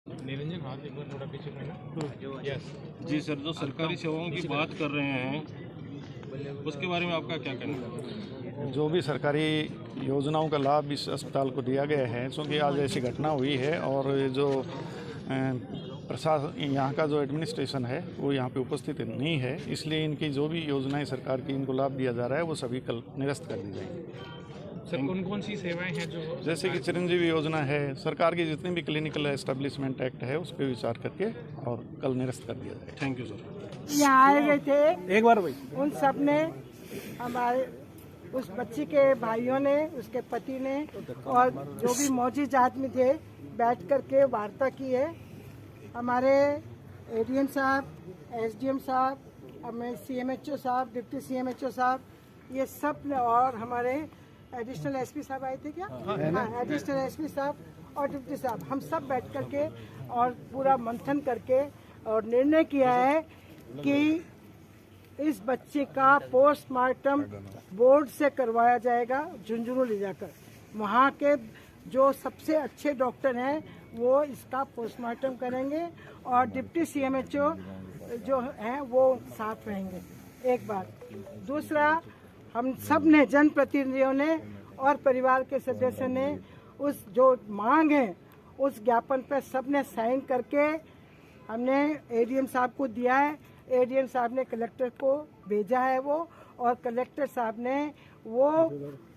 निरंजन हाथ एक बार थोड़ा पीछे करना। यस जी सर, जो सरकारी सेवाओं की बात कर रहे हैं उसके बारे में आपका क्या कहना है? जो भी सरकारी योजनाओं का लाभ इस अस्पताल को दिया गया है, क्योंकि आज ऐसी घटना हुई है और जो प्रशासन यहाँ का जो एडमिनिस्ट्रेशन है वो यहाँ पे उपस्थित नहीं है, इसलिए इनकी जो भी योजनाएं सरकार की इनको लाभ दिया जा रहा है वो सभी कल निरस्त कर दी जाएंगी। सर, कौन कौन सी सेवाएं हैं जो जैसे कि चिरंजीवी योजना है, सरकार की जितनी भी क्लिनिकल एस्टेब्लिशमेंट एक्ट है उस पर विचार करके और कल निरस्त कर दिया जाएगा। Thank you sir. यहाँ आए गए थे एक बार भाई, उन सब ने, हमारे उस बच्ची के भाइयों ने, उसके पति ने और जो भी मौजूद आदमी थे बैठ करके वार्ता की है। हमारे एडीएम साहब, एसडीएम साहब, हमें सीएमएचओ साहब, डिप्टी सीएमएचओ साहब, ये सब ने, और हमारे एडिशनल एसपी साहब आए थे क्या? हाँ, एडिशनल एसपी साहब और डिप्टी साहब, हम सब बैठ करके और पूरा मंथन करके और निर्णय किया है कि इस बच्चे का पोस्टमार्टम बोर्ड से करवाया जाएगा, झुंझुनू ले जाकर। वहाँ के जो सबसे अच्छे डॉक्टर हैं वो इसका पोस्टमार्टम करेंगे और डिप्टी सीएमएचओ जो हैं वो साथ रहेंगे। एक बात। दूसरा, हम सब ने, जनप्रतिनिधियों ने और परिवार के सदस्य ने उस जो मांग है उस ज्ञापन पर सब ने साइन करके हमने एडीएम साहब को दिया है। एडीएम साहब ने कलेक्टर को भेजा है वो, और कलेक्टर साहब ने वो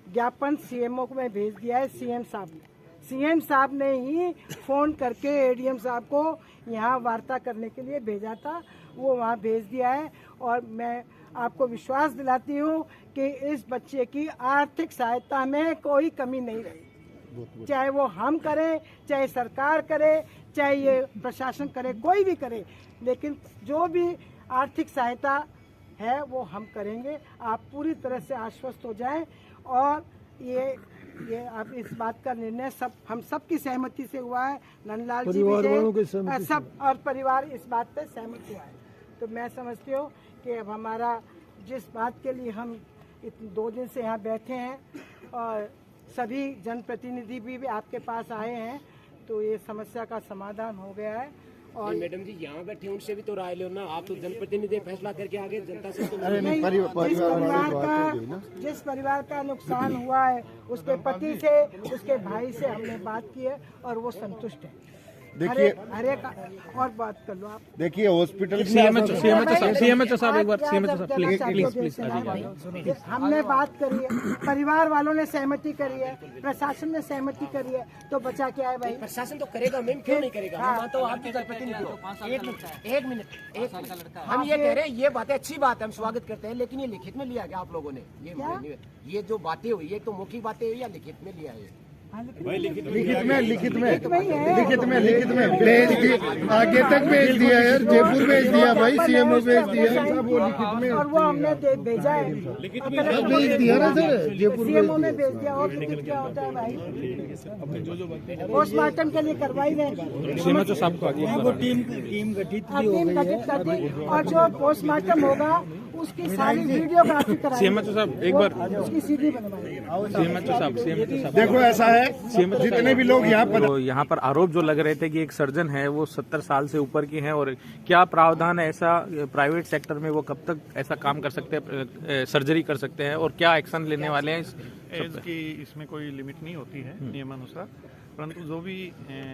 ज्ञापन सीएमओ में भेज दिया है। सीएम साहब ने ही फोन करके एडीएम साहब को यहाँ वार्ता करने के लिए भेजा था, वो वहाँ भेज दिया है। और मैं आपको विश्वास दिलाती हूँ कि इस बच्चे की आर्थिक सहायता में कोई कमी नहीं रही, चाहे वो हम करें, चाहे सरकार करे, चाहे ये प्रशासन करे, कोई भी करे, लेकिन जो भी आर्थिक सहायता है वो हम करेंगे। आप पूरी तरह से आश्वस्त हो जाएं। और ये आप इस बात का निर्णय हम सब की सहमति से हुआ है। नंदलाल जी भी सब और परिवार इस बात पे सहमत हुआ है। तो मैं समझती हूँ कि अब हमारा जिस बात के लिए हम 2 दिन से यहाँ बैठे हैं और सभी जनप्रतिनिधि भी आपके पास आए हैं, तो ये समस्या का समाधान हो गया है। और मैडम जी यहाँ बैठे उनसे भी तो राय लो ना, आप तो जनप्रतिनिधि फैसला करके आगे जनता से तो जिस परिवार का नुकसान हुआ है उसके पति से, उसके भाई से हमने बात की है और वो संतुष्ट है। देखिए, हरे का और बात कर लो आप। देखिए हॉस्पिटल सीएमएचओ साहब एक बार, सीएमएचओ साहब प्लीज। हमने बात करी है, परिवार वालों ने सहमति करी है, प्रशासन ने सहमति करी है, तो बचा क्या है भाई? प्रशासन तो करेगा मैम, क्यों नहीं करेगा? हाँ, तो आपके जनप्रतिनिधि एक मिनट हम ये कह रहे हैं, ये बातें अच्छी बात है, हम स्वागत करते हैं, लेकिन ये लिखित में लिया गया आप लोगों ने? ये जो बातें हुई, ये तो मौखिक बातें हुई या लिखित में लिया है? लिखित में भेज दिया, आगे तक भेज दिया यार, जयपुर भेज दिया भाई, सीएमओ भेज दिया, वो लिखित में, और वो हमने भेजा है, भेज दिया ना सर, जयपुर सीएमओ में भेज दिया। और लिखित क्या होता है भाई? पोस्टमार्टम के लिए करवाई गई, सीएमएचओ साहब को वो टीम गठित कर दी, और जो पोस्टमार्टम होगा उसकी सारी वीडियोग्राफी कराई। सीएमएचओ साहब एक बार, उसकी सीडी बनवाई। सीएमएचओ साहब देखो ऐसा है, जितने भी लोग यहाँ पर, तो यहाँ पर आरोप जो लग रहे थे कि एक सर्जन है वो 70 साल से ऊपर की हैं, और क्या प्रावधान है ऐसा प्राइवेट सेक्टर में, वो कब तक ऐसा काम कर सकते हैं, सर्जरी कर सकते हैं, और क्या एक्शन लेने वाले हैं? एज की इसमें कोई लिमिट नहीं होती है नियमानुसार, परंतु जो भी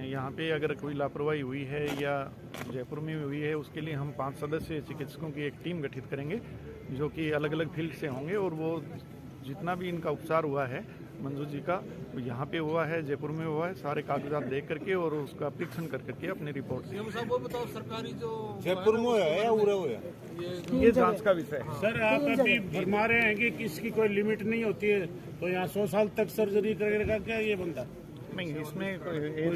यहाँ पे अगर कोई लापरवाही हुई है या जयपुर में हुई है, उसके लिए हम 5 सदस्यीय चिकित्सकों की एक टीम गठित करेंगे जो कि अलग अलग फील्ड से होंगे, और वो जितना भी इनका उपचार हुआ है मंजू जी का, तो यहाँ पे हुआ है, जयपुर में हुआ है, सारे कागजात देख करके और उसका परीक्षण कर करके अपनी रिपोर्ट से। वो बताओ, सरकारी जो जयपुर में है या उरे हुआ, ये जांच का विषय है। सर आप अभी फरमा रहे हैं कि इसकी कोई लिमिट नहीं होती है, तो यहाँ 100 साल तक सर्जरी करेगा क्या ये बंदा? नहीं, इसमें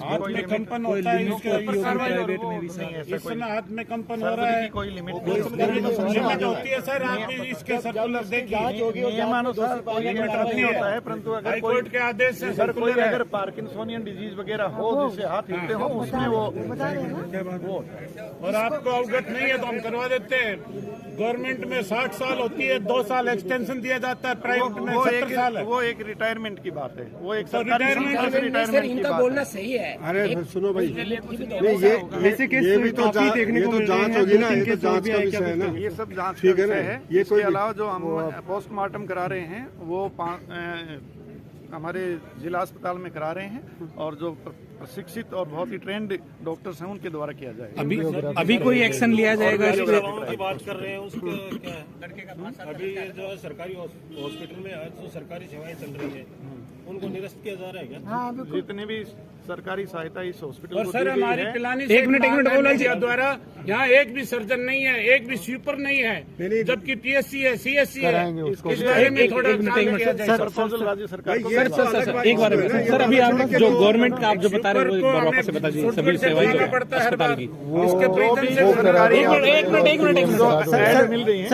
हाथ में कंपन होता है, इस समय हाथ में कंपन हो रहा है, कोई लिमिट लिमिट होती है सर। आप इसके सर्कुलर देखिए, नियमानुसार कोई लिमिट नहीं होता है, परंतु अगर हाईकोर्ट के आदेश से सर कोई अगर पार्किंसोनियन डिजीज वगैरह हो जिससे हाथ हिलते हो, उसमें वो और आपको अवगत नहीं है तो हम करवा देते हैं। गवर्नमेंट में 60 साल होती है, 2 साल एक्सटेंशन दिया जाता है, प्राइवेट में 70 साल है। वो एक रिटायरमेंट की बात है, वो एक रिटायरमेंट सर इनका बोलना सही है। अरे सुनो भाई, नहीं ये भी तो जांच होगी ना, ये तो जांच का विषय है ना, ये सब जांच ठीक का है ना। विषय है। ये इसके कोई अलावा जो हम पोस्टमार्टम करा रहे हैं वो हमारे जिला अस्पताल में करा रहे हैं, और जो प्रशिक्षित और बहुत ही ट्रेंड डॉक्टर्स हैं उनके द्वारा किया जाएगा। अभी कोई एक्शन लिया जाएगा इस पे? की बात कर रहे हैं उसके क्या है? अभी ये जो है सरकारी हॉस्पिटल में आज जो सरकारी सेवाएं चल रही है उनको निरस्त किया जा रहा है क्या? हाँ बिल्कुल। जितने भी सरकारी सहायता इस हॉस्पिटल और को सर दी गई हमारी है, पिलानी एक मिनट द्वारा यहाँ एक भी सर्जन नहीं है, एक भी स्वीपर नहीं है, जबकि पीएससी है, सीएससी है। इस बारे में थोड़ा ध्यान दिया जाए। प्रपोजल राज्य सरकार को सर एक बार सर, अभी आप जो गवर्नमेंट का आप जो बता रहे हैं वो एक बार वापस से बता दीजिए, सभी सेवाएं जो है अस्पताल की। इसके जो भी सरकारी एक मिनट ऐड मिल रही है